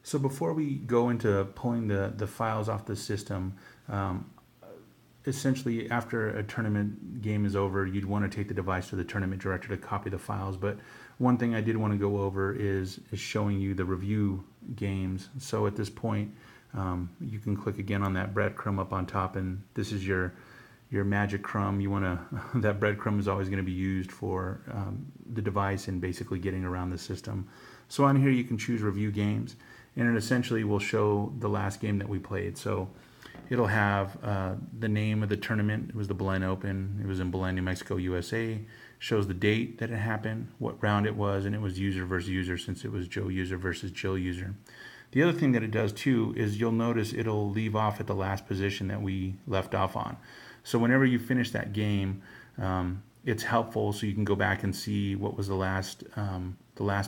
So before we go into pulling the files off the system, essentially after a tournament game is over, you'd want to take the device to the tournament director to copy the files. But one thing I did want to go over is showing you the review games. So at this point, you can click again on that breadcrumb up on top, and this is your magic crumb. You want to that breadcrumb is always going to be used for the device and basically getting around the system. So on here you can choose review games, and it essentially will show the last game that we played. So it'll have the name of the tournament. It was the Belen Open. It was in Belen, New Mexico, USA. Shows the date that it happened, what round it was, and it was user versus user, since it was Joe user versus Jill user. The other thing that it does too is you'll notice it'll leave off at the last position that we left off on. So whenever you finish that game, it's helpful so you can go back and see what was the last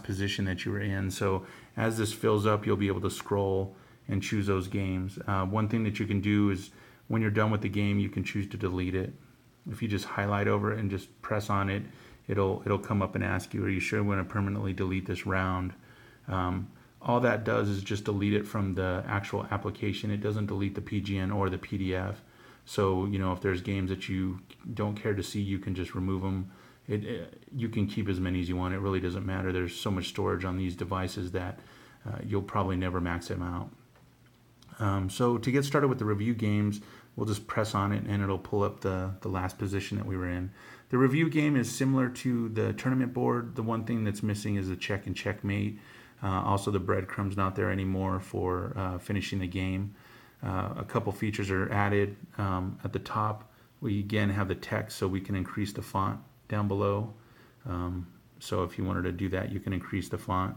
position that you were in. So as this fills up, you'll be able to scroll and choose those games. One thing that you can do is when you're done with the game, you can choose to delete it. If you just highlight over it and just press on it, it'll come up and ask you, are you sure you want to permanently delete this round? All that does is just delete it from the actual application. It doesn't delete the PGN or the PDF. So, you know, if there's games that you don't care to see, you can just remove them. You can keep as many as you want. It really doesn't matter. There's so much storage on these devices that you'll probably never max them out. So to get started with the review games, we'll just press on it and it'll pull up the last position that we were in. The review game is similar to the tournament board. The one thing that's missing is the check and checkmate. Also, the breadcrumb's not there anymore for finishing the game. A couple features are added. At the top, we again have the text, so we can increase the font down below. So if you wanted to do that, you can increase the font.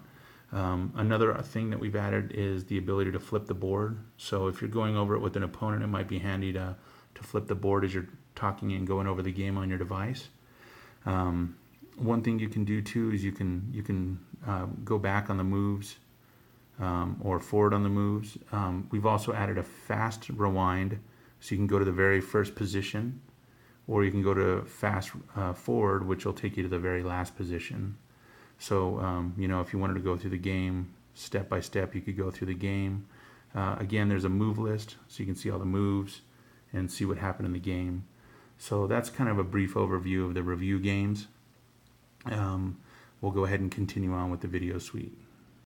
Another thing that we've added is the ability to flip the board. So if you're going over it with an opponent, it might be handy to flip the board as you're talking and going over the game on your device. One thing you can do too is you can go back on the moves or forward on the moves. We've also added a fast rewind, so you can go to the very first position, or you can go to fast forward, which will take you to the very last position. So, you know, if you wanted to go through the game step by step, you could go through the game. Again, there's a move list, so you can see all the moves and see what happened in the game. So that's kind of a brief overview of the review games. We'll go ahead and continue on with the video suite.